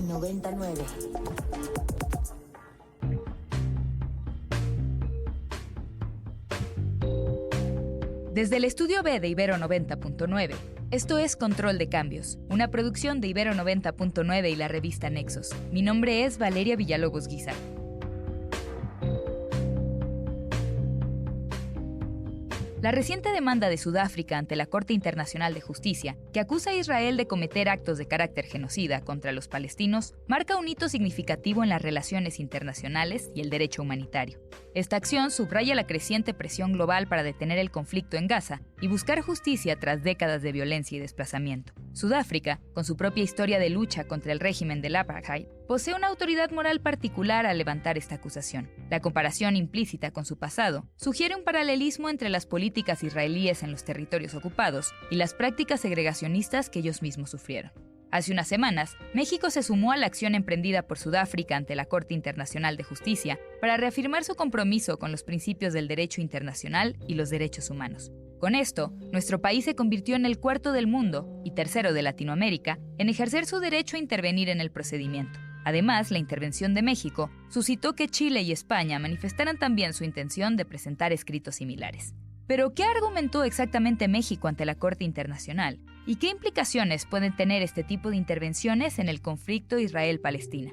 99. Desde el estudio B de Ibero 90.9, esto es Control de Cambios, una producción de Ibero 90.9 y la revista Nexos. Mi nombre es Valeria Villalobos Guizar. La reciente demanda de Sudáfrica ante la Corte Internacional de Justicia, que acusa a Israel de cometer actos de carácter genocida contra los palestinos, marca un hito significativo en las relaciones internacionales y el derecho humanitario. Esta acción subraya la creciente presión global para detener el conflicto en Gaza y buscar justicia tras décadas de violencia y desplazamiento. Sudáfrica, con su propia historia de lucha contra el régimen del apartheid, posee una autoridad moral particular al levantar esta acusación. La comparación implícita con su pasado sugiere un paralelismo entre las políticas israelíes en los territorios ocupados y las prácticas segregacionistas que ellos mismos sufrieron. Hace unas semanas, México se sumó a la acción emprendida por Sudáfrica ante la Corte Internacional de Justicia para reafirmar su compromiso con los principios del derecho internacional y los derechos humanos. Con esto, nuestro país se convirtió en el cuarto del mundo y tercero de Latinoamérica en ejercer su derecho a intervenir en el procedimiento. Además, la intervención de México suscitó que Chile y España manifestaran también su intención de presentar escritos similares. Pero, ¿qué argumentó exactamente México ante la Corte Internacional? ¿Y qué implicaciones pueden tener este tipo de intervenciones en el conflicto Israel-Palestina?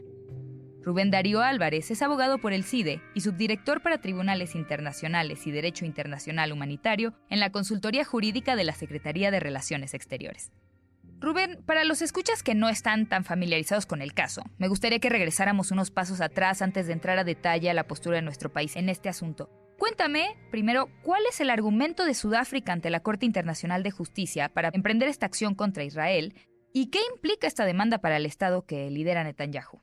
Rubén Darío Álvarez es abogado por el CIDE y subdirector para Tribunales Internacionales y Derecho Internacional Humanitario en la Consultoría Jurídica de la Secretaría de Relaciones Exteriores. Rubén, para los escuchas que no están tan familiarizados con el caso, me gustaría que regresáramos unos pasos atrás antes de entrar a detalle a la postura de nuestro país en este asunto. Cuéntame, primero, ¿cuál es el argumento de Sudáfrica ante la Corte Internacional de Justicia para emprender esta acción contra Israel? ¿Y qué implica esta demanda para el Estado que lidera Netanyahu?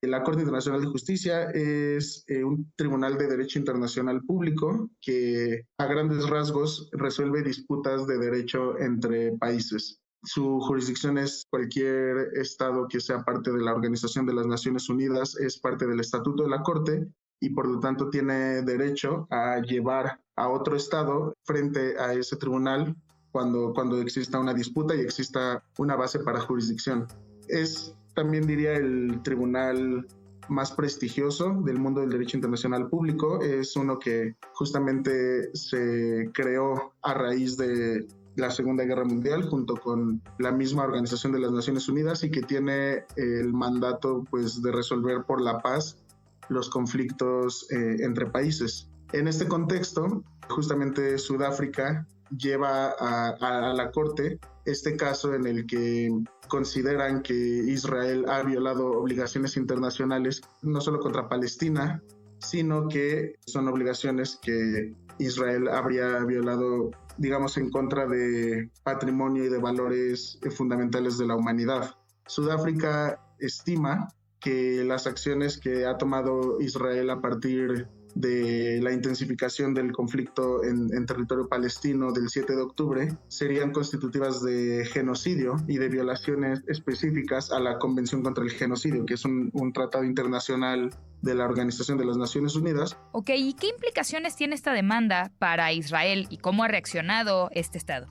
La Corte Internacional de Justicia es un tribunal de derecho internacional público que a grandes rasgos resuelve disputas de derecho entre países. Su jurisdicción es cualquier estado que sea parte de la Organización de las Naciones Unidas, es parte del Estatuto de la Corte y por lo tanto tiene derecho a llevar a otro estado frente a ese tribunal cuando exista una disputa y exista una base para jurisdicción. Es también diría el tribunal más prestigioso del mundo del derecho internacional público. Es uno que justamente se creó a raíz de la Segunda Guerra Mundial junto con la misma Organización de las Naciones Unidas y que tiene el mandato pues, de resolver por la paz los conflictos entre países. En este contexto, justamente Sudáfrica lleva a la Corte este caso en el que consideran que Israel ha violado obligaciones internacionales no solo contra Palestina, sino que son obligaciones que Israel habría violado, digamos, en contra de patrimonio y de valores fundamentales de la humanidad. Sudáfrica estima que las acciones que ha tomado Israel a partir de la intensificación del conflicto en territorio palestino del 7 de octubre serían constitutivas de genocidio y de violaciones específicas a la Convención contra el Genocidio, que es un tratado internacional de la Organización de las Naciones Unidas. Ok, ¿y qué implicaciones tiene esta demanda para Israel y cómo ha reaccionado este Estado?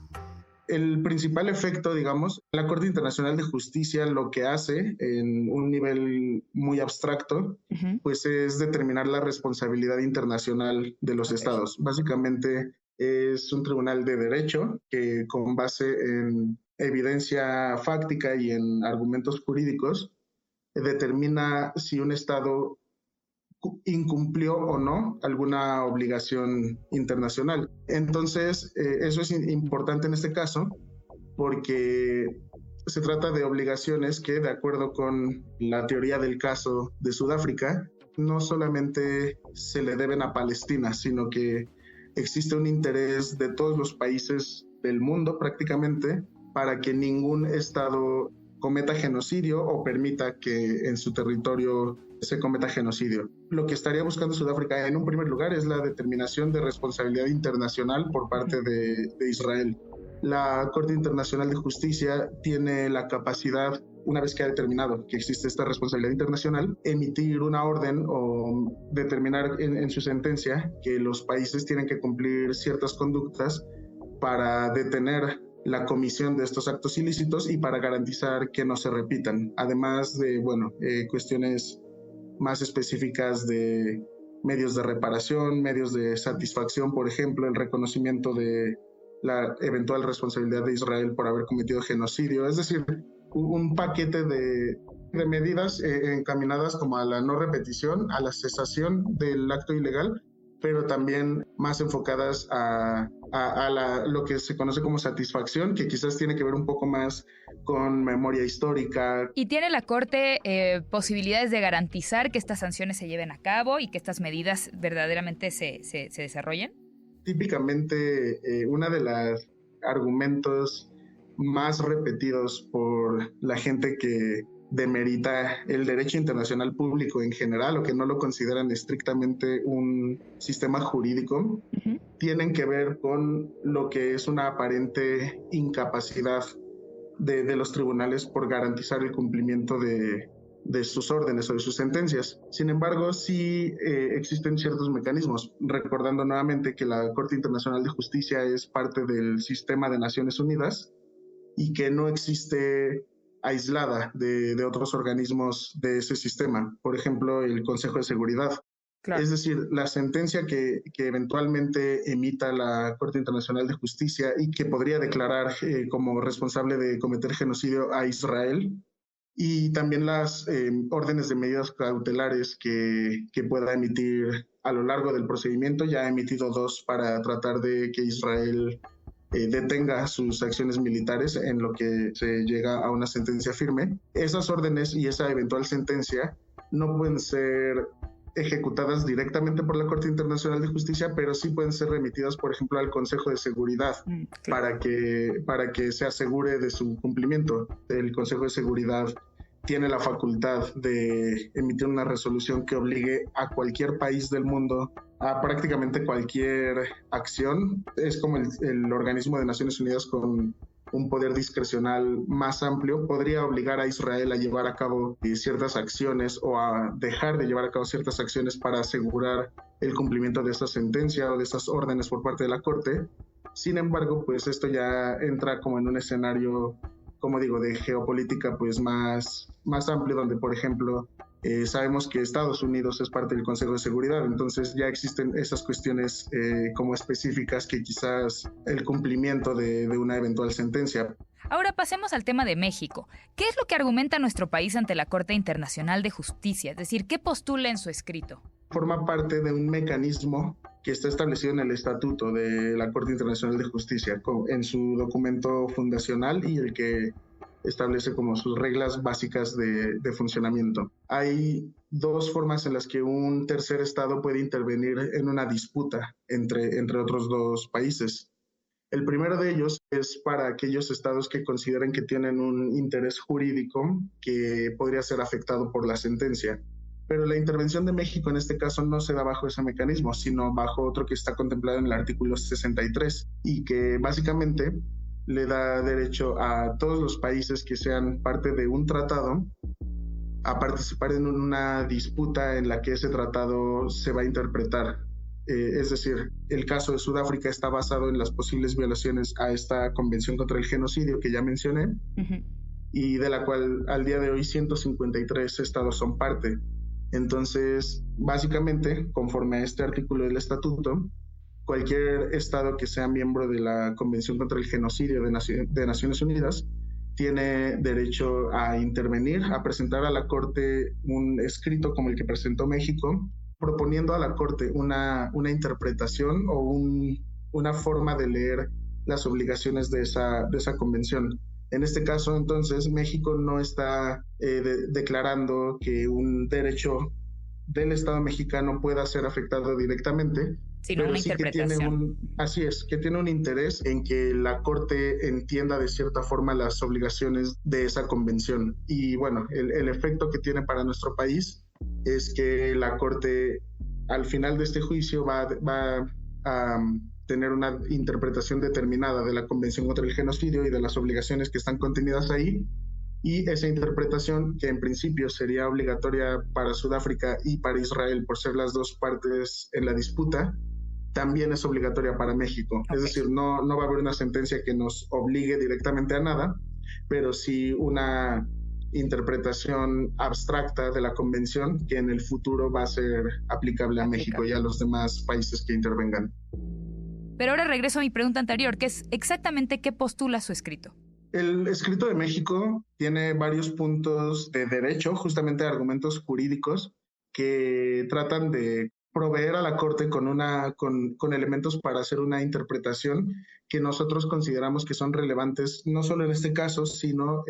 El principal efecto, digamos, la Corte Internacional de Justicia lo que hace en un nivel muy abstracto, pues es determinar la responsabilidad internacional de los estados. Básicamente es un tribunal de derecho que con base en evidencia fáctica y en argumentos jurídicos determina si un estado incumplió o no alguna obligación internacional. Entonces, eso es importante en este caso porque se trata de obligaciones que, de acuerdo con la teoría del caso de Sudáfrica, no solamente se le deben a Palestina, sino que existe un interés de todos los países del mundo prácticamente para que ningún estado cometa genocidio o permita que en su territorio se cometa genocidio. Lo que estaría buscando Sudáfrica en un primer lugar es la determinación de responsabilidad internacional por parte de Israel. La Corte Internacional de Justicia tiene la capacidad, una vez que ha determinado que existe esta responsabilidad internacional, emitir una orden o determinar en su sentencia que los países tienen que cumplir ciertas conductas para detener la comisión de estos actos ilícitos y para garantizar que no se repitan. Además de, cuestiones más específicas de medios de reparación, medios de satisfacción, por ejemplo, el reconocimiento de la eventual responsabilidad de Israel por haber cometido genocidio, es decir, un paquete de medidas encaminadas como a la no repetición, a la cesación del acto ilegal, pero también más enfocadas a lo que se conoce como satisfacción, que quizás tiene que ver un poco más con memoria histórica. ¿Y tiene la Corte posibilidades de garantizar que estas sanciones se lleven a cabo y que estas medidas verdaderamente se desarrollen? Típicamente, uno de los argumentos más repetidos por la gente que demerita el derecho internacional público en general o que no lo consideran estrictamente un sistema jurídico, tienen que ver con lo que es una aparente incapacidad de los tribunales por garantizar el cumplimiento de sus órdenes o de sus sentencias. Sin embargo, sí existen ciertos mecanismos, recordando nuevamente que la Corte Internacional de Justicia es parte del sistema de Naciones Unidas y que no existe aislada de otros organismos de ese sistema, por ejemplo, el Consejo de Seguridad. Claro. Es decir, la sentencia que eventualmente emita la Corte Internacional de Justicia y que podría declarar como responsable de cometer genocidio a Israel, y también las órdenes de medidas cautelares que pueda emitir a lo largo del procedimiento. Ya ha emitido 2 para tratar de que Israel detenga sus acciones militares en lo que se llega a una sentencia firme. Esas órdenes y esa eventual sentencia no pueden ser ejecutadas directamente por la Corte Internacional de Justicia, pero sí pueden ser remitidas, por ejemplo, al Consejo de Seguridad, claro, para que se asegure de su cumplimiento. El Consejo de Seguridad tiene la facultad de emitir una resolución que obligue a cualquier país del mundo a prácticamente cualquier acción. Es como el organismo de Naciones Unidas con un poder discrecional más amplio. Podría obligar a Israel a llevar a cabo ciertas acciones o a dejar de llevar a cabo ciertas acciones para asegurar el cumplimiento de esa sentencia o de esas órdenes por parte de la Corte. Sin embargo, pues esto ya entra como en un escenario, como digo, de geopolítica pues más amplio, donde, por ejemplo, sabemos que Estados Unidos es parte del Consejo de Seguridad, entonces ya existen esas cuestiones como específicas que quizás el cumplimiento de una eventual sentencia. Ahora pasemos al tema de México. ¿Qué es lo que argumenta nuestro país ante la Corte Internacional de Justicia? Es decir, ¿qué postula en su escrito? Forma parte de un mecanismo que está establecido en el Estatuto de la Corte Internacional de Justicia, en su documento fundacional y el que establece como sus reglas básicas de funcionamiento. Hay 2 formas en las que un tercer estado puede intervenir en una disputa entre otros 2 países. El primero de ellos es para aquellos estados que consideren que tienen un interés jurídico que podría ser afectado por la sentencia. Pero la intervención de México en este caso no se da bajo ese mecanismo, sino bajo otro que está contemplado en el artículo 63 y que básicamente le da derecho a todos los países que sean parte de un tratado a participar en una disputa en la que ese tratado se va a interpretar. Es decir, el caso de Sudáfrica está basado en las posibles violaciones a esta Convención contra el Genocidio que ya mencioné, y de la cual al día de hoy 153 estados son parte. Entonces, básicamente, conforme a este artículo del Estatuto, cualquier estado que sea miembro de la Convención contra el Genocidio de Naciones Unidas tiene derecho a intervenir, a presentar a la Corte un escrito como el que presentó México, proponiendo a la Corte una interpretación o una forma de leer las obligaciones de esa convención. En este caso, entonces, México no está declarando que un derecho del Estado mexicano pueda ser afectado directamente, sino una interpretación. Que tiene un interés en que la Corte entienda de cierta forma las obligaciones de esa convención. Y bueno, el efecto que tiene para nuestro país es que la Corte al final de este juicio va a tener una interpretación determinada de la Convención contra el Genocidio y de las obligaciones que están contenidas ahí, y esa interpretación, que en principio sería obligatoria para Sudáfrica y para Israel por ser las 2 partes en la disputa, también es obligatoria para México. Es Ok. decir, no va a haber una sentencia que nos obligue directamente a nada, pero sí una interpretación abstracta de la convención que en el futuro va a ser aplicable a México y Aplicable. a los demás países que intervengan. Pero ahora regreso a mi pregunta anterior, que es exactamente qué postula su escrito. El escrito de México tiene varios puntos de derecho, justamente argumentos jurídicos, que tratan de proveer a la Corte con elementos para hacer una interpretación que nosotros consideramos que son relevantes, no solo en este caso, sino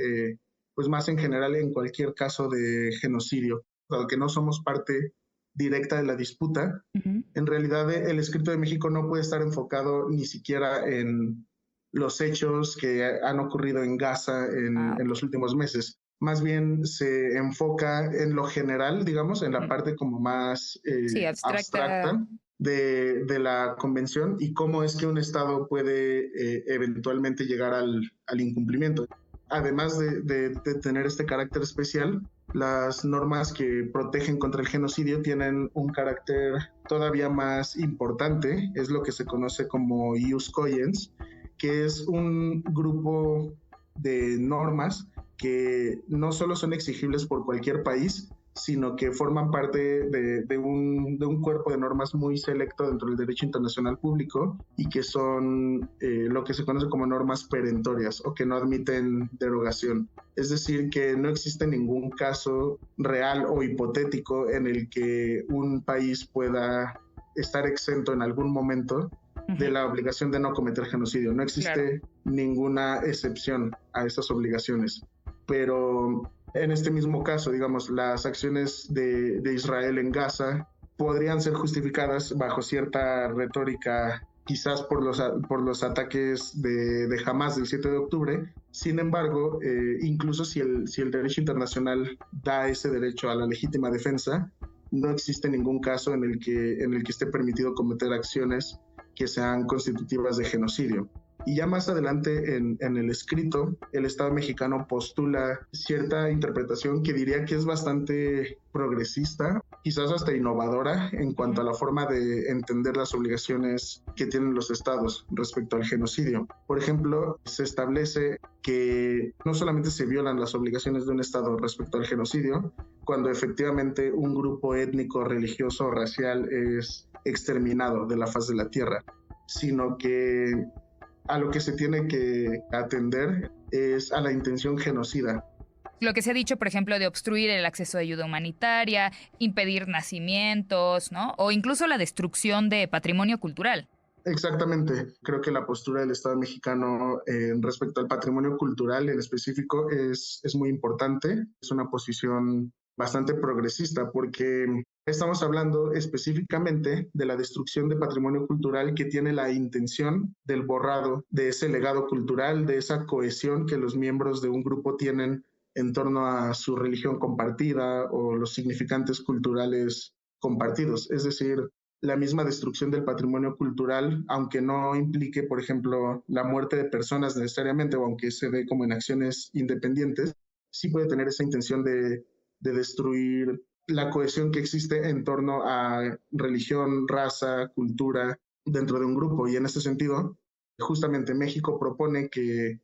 pues más en general en cualquier caso de genocidio. Dado que no somos parte directa de la disputa, Ujú. en realidad el escrito de México no puede estar enfocado ni siquiera en los hechos que han ocurrido en Gaza Ah, en ok. los últimos meses. Más bien se enfoca en lo general, digamos, en la Ujú. parte como más Sí, abstracta. abstracta de la convención y cómo es que un Estado puede eventualmente llegar al incumplimiento. Además de tener este carácter especial, las normas que protegen contra el genocidio tienen un carácter todavía más importante, es lo que se conoce como ius cogens, que es un grupo de normas que no solo son exigibles por cualquier país, sino que forman parte de un cuerpo de normas muy selecto dentro del derecho internacional público y que son lo que se conoce como normas perentorias o que no admiten derogación. Es decir, que no existe ningún caso real o hipotético en el que un país pueda estar exento en algún momento de Ujú. la obligación de no cometer genocidio. No Claro. existe ninguna excepción a estas obligaciones. Pero en este mismo caso, digamos, las acciones de Israel en Gaza podrían ser justificadas bajo cierta retórica, quizás por los ataques de Hamas del 7 de octubre. Sin embargo, incluso si el derecho internacional da ese derecho a la legítima defensa, no existe ningún caso en el que esté permitido cometer acciones que sean constitutivas de genocidio. Y ya más adelante en el escrito, el Estado mexicano postula cierta interpretación que diría que es bastante progresista, quizás hasta innovadora en cuanto a Ujú. la forma de entender las obligaciones que tienen los estados respecto al genocidio. Por ejemplo, se establece que no solamente se violan las obligaciones de un estado respecto al genocidio, cuando efectivamente un grupo étnico, religioso o racial es exterminado de la faz de la tierra, sino que a lo que se tiene que atender es a la intención genocida. Lo que se ha dicho, por ejemplo, de obstruir el acceso de ayuda humanitaria, impedir nacimientos, ¿no? O incluso la destrucción de patrimonio cultural. Exactamente, creo que la postura del Estado mexicano respecto al patrimonio cultural en específico es muy importante, es una posición bastante progresista porque estamos hablando específicamente de la destrucción de patrimonio cultural que tiene la intención del borrado de ese legado cultural, de esa cohesión que los miembros de un grupo tienen en torno a su religión compartida o los significantes culturales compartidos. Es decir, la misma destrucción del patrimonio cultural, aunque no implique, por ejemplo, la muerte de personas necesariamente, o aunque se ve como en acciones independientes, sí puede tener esa intención de destruir la cohesión que existe en torno a religión, raza, cultura dentro de un grupo. Y en ese sentido, justamente México propone que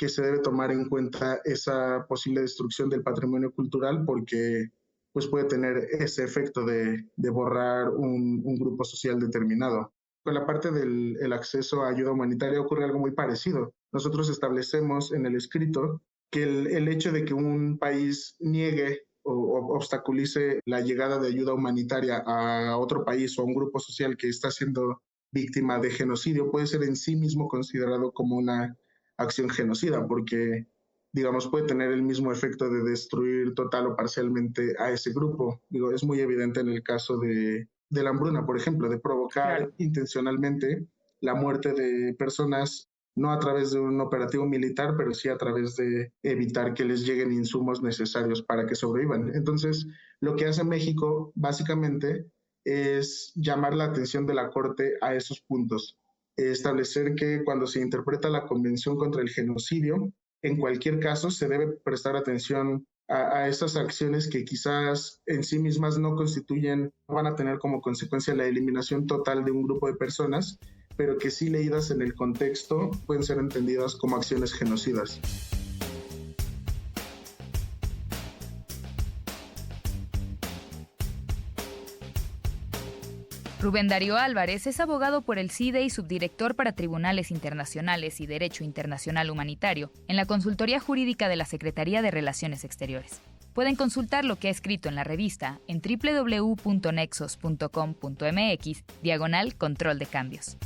se debe tomar en cuenta esa posible destrucción del patrimonio cultural porque pues puede tener ese efecto de borrar un grupo social determinado. Con la parte del el acceso a ayuda humanitaria ocurre algo muy parecido. Nosotros establecemos en el escrito que el hecho de que un país niegue o obstaculice la llegada de ayuda humanitaria a otro país o a un grupo social que está siendo víctima de genocidio puede ser en sí mismo considerado como una acción genocida, porque digamos, puede tener el mismo efecto de destruir total o parcialmente a ese grupo. Digo, es muy evidente en el caso de la hambruna, por ejemplo, de provocar Claro. intencionalmente la muerte de personas, no a través de un operativo militar, pero sí a través de evitar que les lleguen insumos necesarios para que sobrevivan. Entonces, lo que hace México básicamente es llamar la atención de la Corte a esos puntos, establecer que cuando se interpreta la Convención contra el Genocidio, en cualquier caso se debe prestar atención a esas acciones que quizás en sí mismas no van a tener como consecuencia la eliminación total de un grupo de personas, pero que sí leídas en el contexto pueden ser entendidas como acciones genocidas. Rubén Darío Álvarez es abogado por el CIDE y subdirector para Tribunales Internacionales y Derecho Internacional Humanitario en la Consultoría Jurídica de la Secretaría de Relaciones Exteriores. Pueden consultar lo que ha escrito en la revista en www.nexos.com.mx/control de cambios.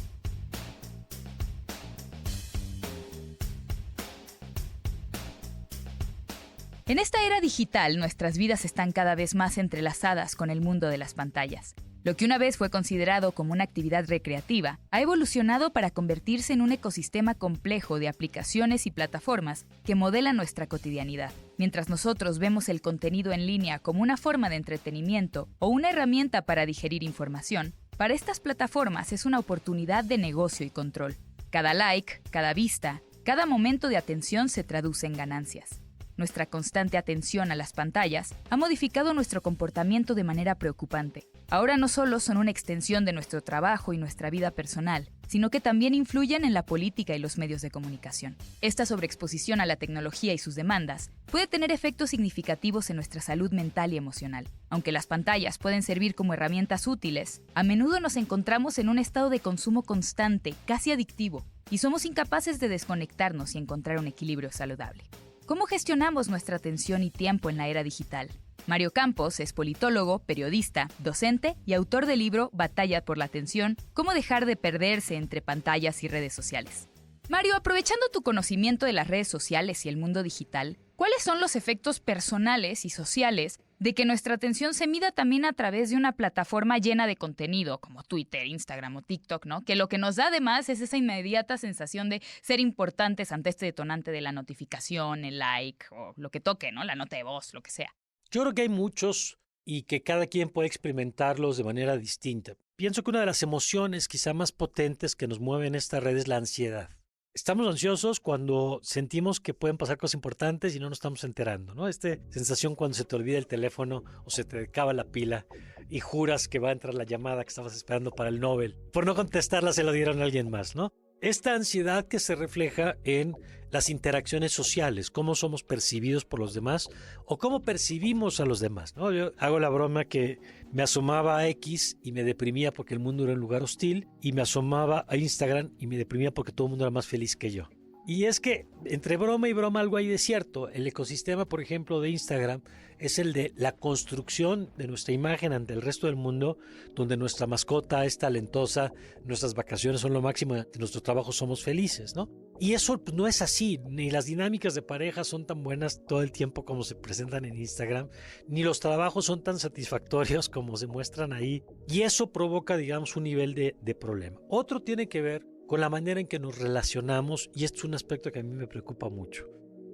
En esta era digital, nuestras vidas están cada vez más entrelazadas con el mundo de las pantallas. Lo que una vez fue considerado como una actividad recreativa, ha evolucionado para convertirse en un ecosistema complejo de aplicaciones y plataformas que modelan nuestra cotidianidad. Mientras nosotros vemos el contenido en línea como una forma de entretenimiento o una herramienta para digerir información, para estas plataformas es una oportunidad de negocio y control. Cada like, cada vista, cada momento de atención se traduce en ganancias. Nuestra constante atención a las pantallas ha modificado nuestro comportamiento de manera preocupante. Ahora no solo son una extensión de nuestro trabajo y nuestra vida personal, sino que también influyen en la política y los medios de comunicación. Esta sobreexposición a la tecnología y sus demandas puede tener efectos significativos en nuestra salud mental y emocional. Aunque las pantallas pueden servir como herramientas útiles, a menudo nos encontramos en un estado de consumo constante, casi adictivo, y somos incapaces de desconectarnos y encontrar un equilibrio saludable. ¿Cómo gestionamos nuestra atención y tiempo en la era digital? Mario Campos es politólogo, periodista, docente y autor del libro Batalla por la atención, cómo dejar de perderse entre pantallas y redes sociales. Mario, aprovechando tu conocimiento de las redes sociales y el mundo digital, ¿cuáles son los efectos personales y sociales de que nuestra atención se mida también a través de una plataforma llena de contenido, como Twitter, Instagram o TikTok, ¿no? Que lo que nos da además es esa inmediata sensación de ser importantes ante este detonante de la notificación, el like o lo que toque, ¿no? La nota de voz, lo que sea. Yo creo que hay muchos y que cada quien puede experimentarlos de manera distinta. Pienso que una de las emociones quizá más potentes que nos mueven esta red es la ansiedad. Estamos ansiosos cuando sentimos que pueden pasar cosas importantes y no nos estamos enterando, ¿no? Esta sensación cuando se te olvida el teléfono o se te acaba la pila y juras que va a entrar la llamada que estabas esperando para el Nobel. Por no contestarla se lo dieron a alguien más, ¿no? Esta ansiedad que se refleja en las interacciones sociales, cómo somos percibidos por los demás o cómo percibimos a los demás, ¿no? Yo hago la broma que me asomaba a X y me deprimía porque el mundo era un lugar hostil, y me asomaba a Instagram y me deprimía porque todo el mundo era más feliz que yo. Y es que entre broma y broma algo hay de cierto. El ecosistema, por ejemplo, de Instagram es el de la construcción de nuestra imagen ante el resto del mundo, donde nuestra mascota es talentosa, nuestras vacaciones son lo máximo, en nuestros trabajos somos felices, ¿no? Y eso pues, no es así, ni las dinámicas de pareja son tan buenas todo el tiempo como se presentan en Instagram, ni los trabajos son tan satisfactorios como se muestran ahí, y eso provoca, digamos, un nivel de problema. Otro tiene que ver con la manera en que nos relacionamos, y esto es un aspecto que a mí me preocupa mucho.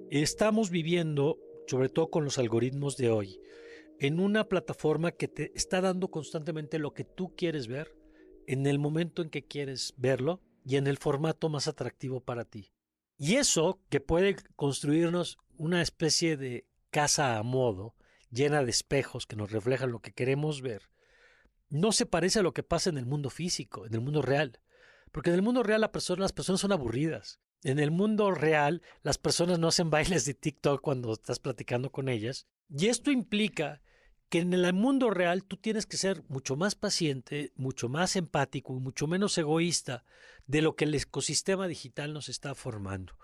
Estamos viviendo, sobre todo con los algoritmos de hoy, en una plataforma que te está dando constantemente lo que tú quieres ver, en el momento en que quieres verlo y en el formato más atractivo para ti. Y eso que puede construirnos una especie de casa a modo, llena de espejos que nos reflejan lo que queremos ver, no se parece a lo que pasa en el mundo físico, en el mundo real. Porque en el mundo real las personas son aburridas. En el mundo real las personas no hacen bailes de TikTok cuando estás platicando con ellas. Y esto implica que en el mundo real tú tienes que ser mucho más paciente, mucho más empático y mucho menos egoísta de lo que el ecosistema digital nos está formando.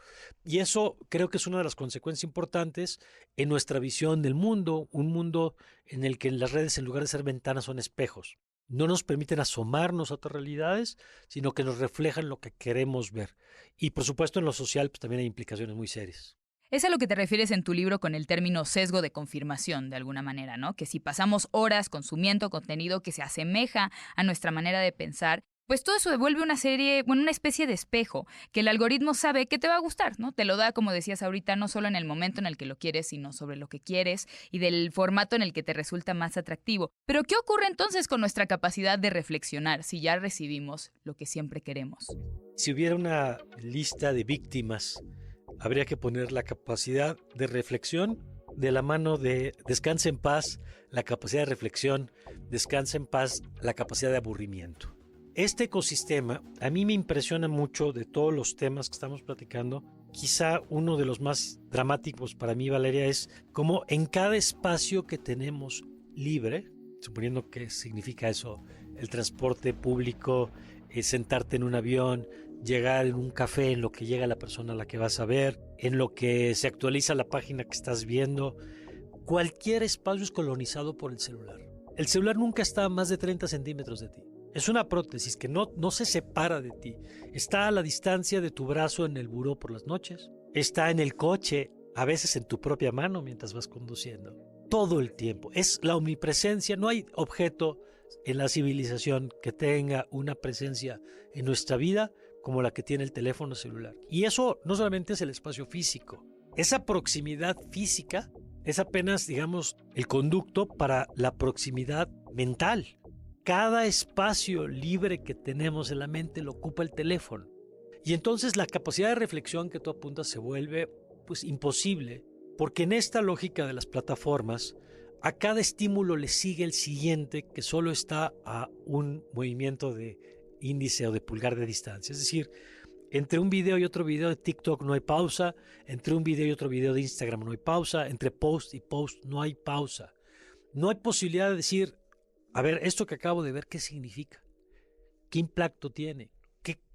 Y eso creo que es una de las consecuencias importantes en nuestra visión del mundo, un mundo en el que las redes, en lugar de ser ventanas, son espejos. No nos permiten asomarnos a otras realidades, sino que nos reflejan lo que queremos ver. Y por supuesto en lo social pues, también hay implicaciones muy serias. Es a lo que te refieres en tu libro con el término sesgo de confirmación, de alguna manera, ¿no? Que si pasamos horas consumiendo contenido que se asemeja a nuestra manera de pensar, pues todo eso devuelve una especie de espejo que el algoritmo sabe que te va a gustar, ¿no? Te lo da, como decías ahorita, no solo en el momento en el que lo quieres, sino sobre lo que quieres y del formato en el que te resulta más atractivo. Pero ¿qué ocurre entonces con nuestra capacidad de reflexionar si ya recibimos lo que siempre queremos? Si hubiera una lista de víctimas, habría que poner la capacidad de reflexión de la mano de descansa en paz la capacidad de reflexión, descansa en paz la capacidad de aburrimiento. Este ecosistema a mí me impresiona mucho de todos los temas que estamos platicando. Quizá uno de los más dramáticos para mí, Valeria, es cómo en cada espacio que tenemos libre, suponiendo que significa eso, el transporte público, sentarte en un avión, llegar en un café en lo que llega la persona a la que vas a ver, en lo que se actualiza la página que estás viendo, cualquier espacio es colonizado por el celular. El celular nunca está a más de 30 centímetros de ti. Es una prótesis que no se separa de ti. Está a la distancia de tu brazo en el buró por las noches. Está en el coche, a veces en tu propia mano mientras vas conduciendo. Todo el tiempo. Es la omnipresencia. No hay objeto en la civilización que tenga una presencia en nuestra vida como la que tiene el teléfono celular. Y eso no solamente es el espacio físico. Esa proximidad física es apenas, digamos, el conducto para la proximidad mental. Cada espacio libre que tenemos en la mente lo ocupa el teléfono. Y entonces la capacidad de reflexión que tú apuntas se vuelve pues imposible, porque en esta lógica de las plataformas, a cada estímulo le sigue el siguiente que solo está a un movimiento de índice o de pulgar de distancia. Es decir, entre un video y otro video de TikTok no hay pausa, entre un video y otro video de Instagram no hay pausa, entre post y post no hay pausa. No hay posibilidad de decir, a ver, esto que acabo de ver, ¿qué significa? ¿Qué impacto tiene?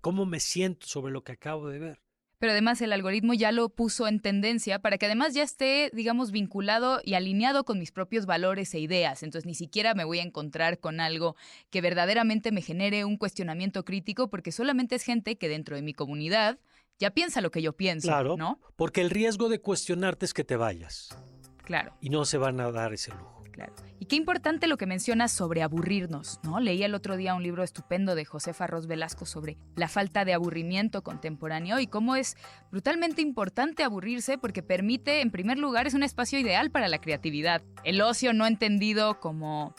¿Cómo me siento sobre lo que acabo de ver? Pero además el algoritmo ya lo puso en tendencia para que además ya esté, digamos, vinculado y alineado con mis propios valores e ideas. Entonces ni siquiera me voy a encontrar con algo que verdaderamente me genere un cuestionamiento crítico, porque solamente es gente que dentro de mi comunidad ya piensa lo que yo pienso, claro, ¿no? Porque el riesgo de cuestionarte es que te vayas. Claro. Y no se van a dar ese lujo. Claro. Y qué importante lo que mencionas sobre aburrirnos, ¿no? Leí el otro día un libro estupendo de Josefa Ros Velasco sobre la falta de aburrimiento contemporáneo y cómo es brutalmente importante aburrirse porque permite, en primer lugar, es un espacio ideal para la creatividad. El ocio no entendido como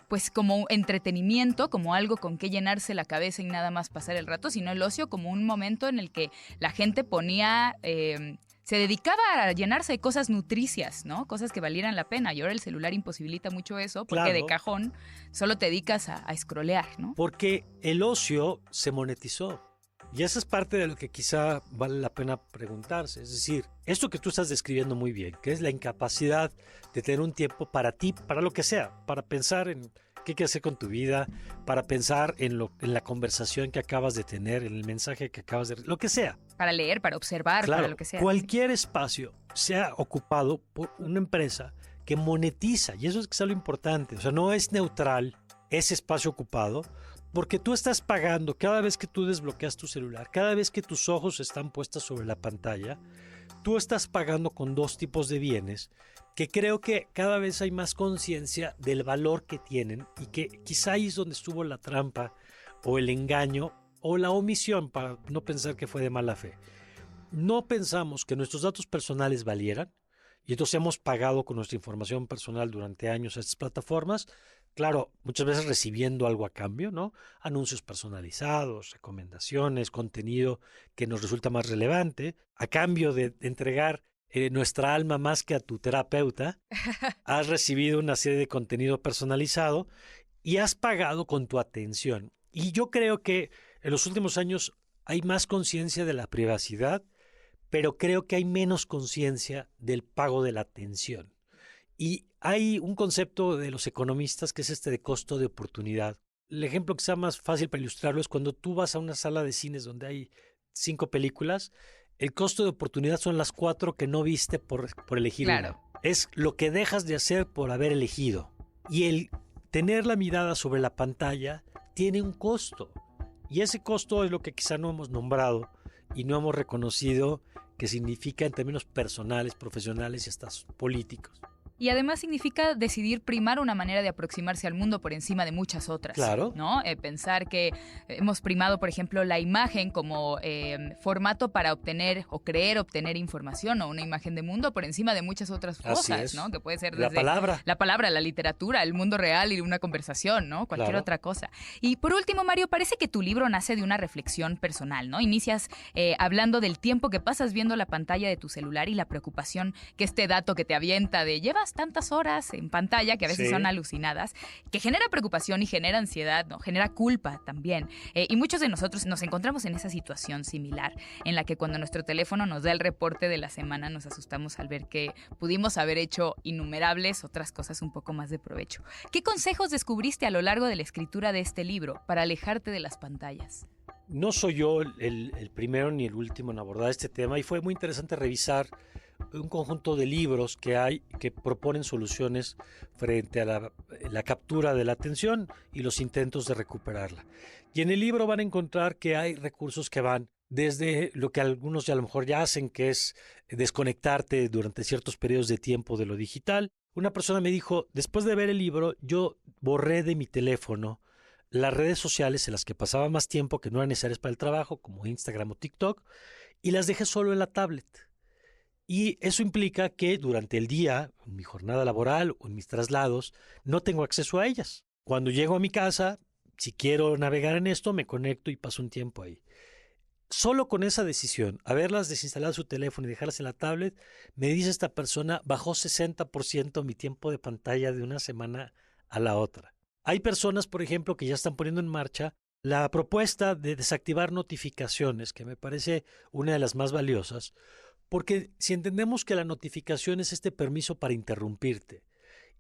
pues como entretenimiento, como algo con que llenarse la cabeza y nada más pasar el rato, sino el ocio como un momento en el que la gente ponía... se dedicaba a llenarse de cosas nutricias, ¿no? Cosas que valieran la pena. Y ahora el celular imposibilita mucho eso porque claro, de cajón solo te dedicas a scrollear, ¿no? Porque el ocio se monetizó. Y esa es parte de lo que quizá vale la pena preguntarse. Es decir, esto que tú estás describiendo muy bien, que es la incapacidad de tener un tiempo para ti, para lo que sea, para pensar en qué quieres hacer con tu vida, para pensar en la conversación que acabas de tener, en el mensaje que acabas de... lo que sea. Para leer, para observar, claro, para lo que sea. Cualquier espacio sea ocupado por una empresa que monetiza, y eso es quizá lo importante. O sea, no es neutral ese espacio ocupado, porque tú estás pagando cada vez que tú desbloqueas tu celular, cada vez que tus ojos están puestos sobre la pantalla, tú estás pagando con dos tipos de bienes que creo que cada vez hay más conciencia del valor que tienen y que quizá ahí es donde estuvo la trampa o el engaño o la omisión para no pensar que fue de mala fe. No pensamos que nuestros datos personales valieran y entonces hemos pagado con nuestra información personal durante años a estas plataformas, claro, muchas veces recibiendo algo a cambio, ¿no? Anuncios personalizados, recomendaciones, contenido que nos resulta más relevante, a cambio de entregar nuestra alma más que a tu terapeuta, has recibido una serie de contenido personalizado y has pagado con tu atención. Y yo creo que en los últimos años hay más conciencia de la privacidad, pero creo que hay menos conciencia del pago de la atención. Y hay un concepto de los economistas que es este de costo de oportunidad. El ejemplo que sea más fácil para ilustrarlo es cuando tú vas a una sala de cines donde hay 5 películas, el costo de oportunidad son las 4 que no viste por elegir claro. una. Es lo que dejas de hacer por haber elegido. Y el tener la mirada sobre la pantalla tiene un costo. Y ese costo es lo que quizá no hemos nombrado y no hemos reconocido que significa en términos personales, profesionales y hasta políticos. Y además significa decidir primar una manera de aproximarse al mundo por encima de muchas otras. Claro. ¿No? Pensar que hemos primado, por ejemplo, la imagen como formato para obtener o creer obtener información o una imagen de mundo por encima de muchas otras cosas, ¿no? Que puede ser desde la palabra, la literatura, el mundo real y una conversación, ¿no? Cualquier otra cosa. Y por último, Mario, parece que tu libro nace de una reflexión personal, ¿no? Inicias hablando del tiempo que pasas viendo la pantalla de tu celular y la preocupación que este dato que te avienta de llevas tantas horas en pantalla, que a veces son alucinadas, que genera preocupación y genera ansiedad, ¿no? Genera culpa también. Y muchos de nosotros nos encontramos en esa situación similar, en la que cuando nuestro teléfono nos da el reporte de la semana nos asustamos al ver que pudimos haber hecho innumerables otras cosas un poco más de provecho. ¿Qué consejos descubriste a lo largo de la escritura de este libro para alejarte de las pantallas? No soy yo el primero ni el último en abordar este tema y fue muy interesante revisar un conjunto de libros que hay que proponen soluciones frente a la captura de la atención y los intentos de recuperarla. Y en el libro van a encontrar que hay recursos que van desde lo que algunos ya a lo mejor ya hacen, que es desconectarte durante ciertos periodos de tiempo de lo digital. Una persona me dijo, después de ver el libro, yo borré de mi teléfono las redes sociales en las que pasaba más tiempo que no eran necesarias para el trabajo, como Instagram o TikTok, y las dejé solo en la tablet. Y eso implica que durante el día, en mi jornada laboral o en mis traslados, no tengo acceso a ellas. Cuando llego a mi casa, si quiero navegar en esto, me conecto y paso un tiempo ahí. Solo con esa decisión, haberlas desinstalado su teléfono y dejarlas en la tablet, me dice esta persona, bajó 60% mi tiempo de pantalla de una semana a la otra. Hay personas, por ejemplo, que ya están poniendo en marcha la propuesta de desactivar notificaciones, que me parece una de las más valiosas, porque si entendemos que la notificación es este permiso para interrumpirte,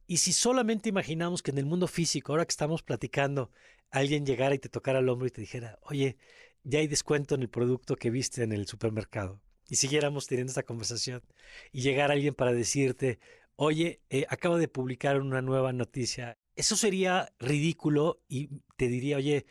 y si solamente imaginamos que en el mundo físico, ahora que estamos platicando, alguien llegara y te tocara el hombro y te dijera, oye, ya hay descuento en el producto que viste en el supermercado, y siguiéramos teniendo esta conversación, y llegara alguien para decirte, oye, acabo de publicar una nueva noticia, eso sería ridículo y te diría, oye,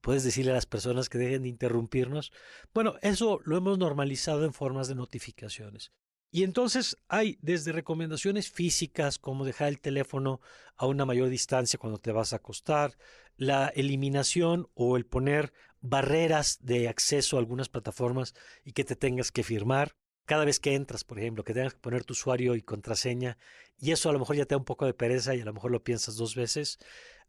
¿puedes decirle a las personas que dejen de interrumpirnos? Bueno, eso lo hemos normalizado en formas de notificaciones. Y entonces hay desde recomendaciones físicas, como dejar el teléfono a una mayor distancia cuando te vas a acostar, la eliminación o el poner barreras de acceso a algunas plataformas y que te tengas que firmar. Cada vez que entras, por ejemplo, que tengas que poner tu usuario y contraseña, y eso a lo mejor ya te da un poco de pereza y a lo mejor lo piensas 2 veces.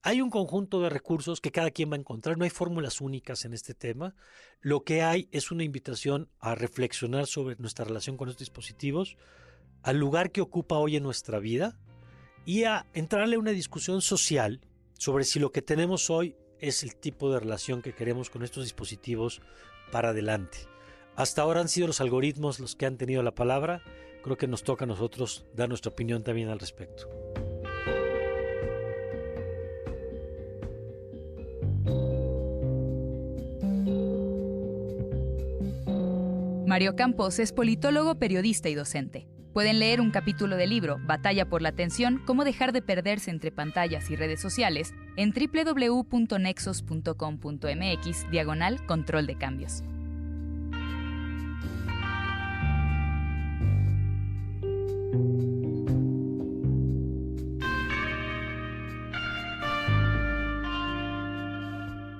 Hay un conjunto de recursos que cada quien va a encontrar, no hay fórmulas únicas en este tema. Lo que hay es una invitación a reflexionar sobre nuestra relación con estos dispositivos, al lugar que ocupa hoy en nuestra vida y a entrarle a una discusión social sobre si lo que tenemos hoy es el tipo de relación que queremos con estos dispositivos para adelante. Hasta ahora han sido los algoritmos los que han tenido la palabra. Creo que nos toca a nosotros dar nuestra opinión también al respecto. Mario Campos es politólogo, periodista y docente. Pueden leer un capítulo del libro Batalla por la atención, cómo dejar de perderse entre pantallas y redes sociales en www.nexos.com.mx/control de cambios.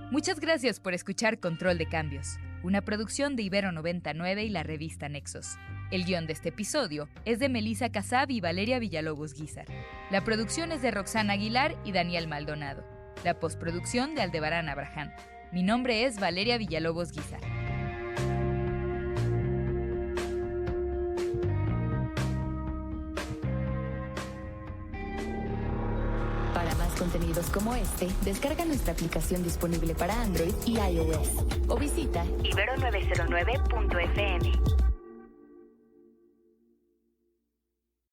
Muchas gracias por escuchar Control de Cambios, una producción de Ibero 99 y la revista Nexos. El guión de este episodio es de Melissa Casab y Valeria Villalobos Guízar. La producción es de Roxana Aguilar y Daniel Maldonado. La postproducción de Aldebarán Abraham. Mi nombre es Valeria Villalobos Guízar. Para más contenidos como este, descarga nuestra aplicación disponible para Android y iOS o visita ibero909.fm.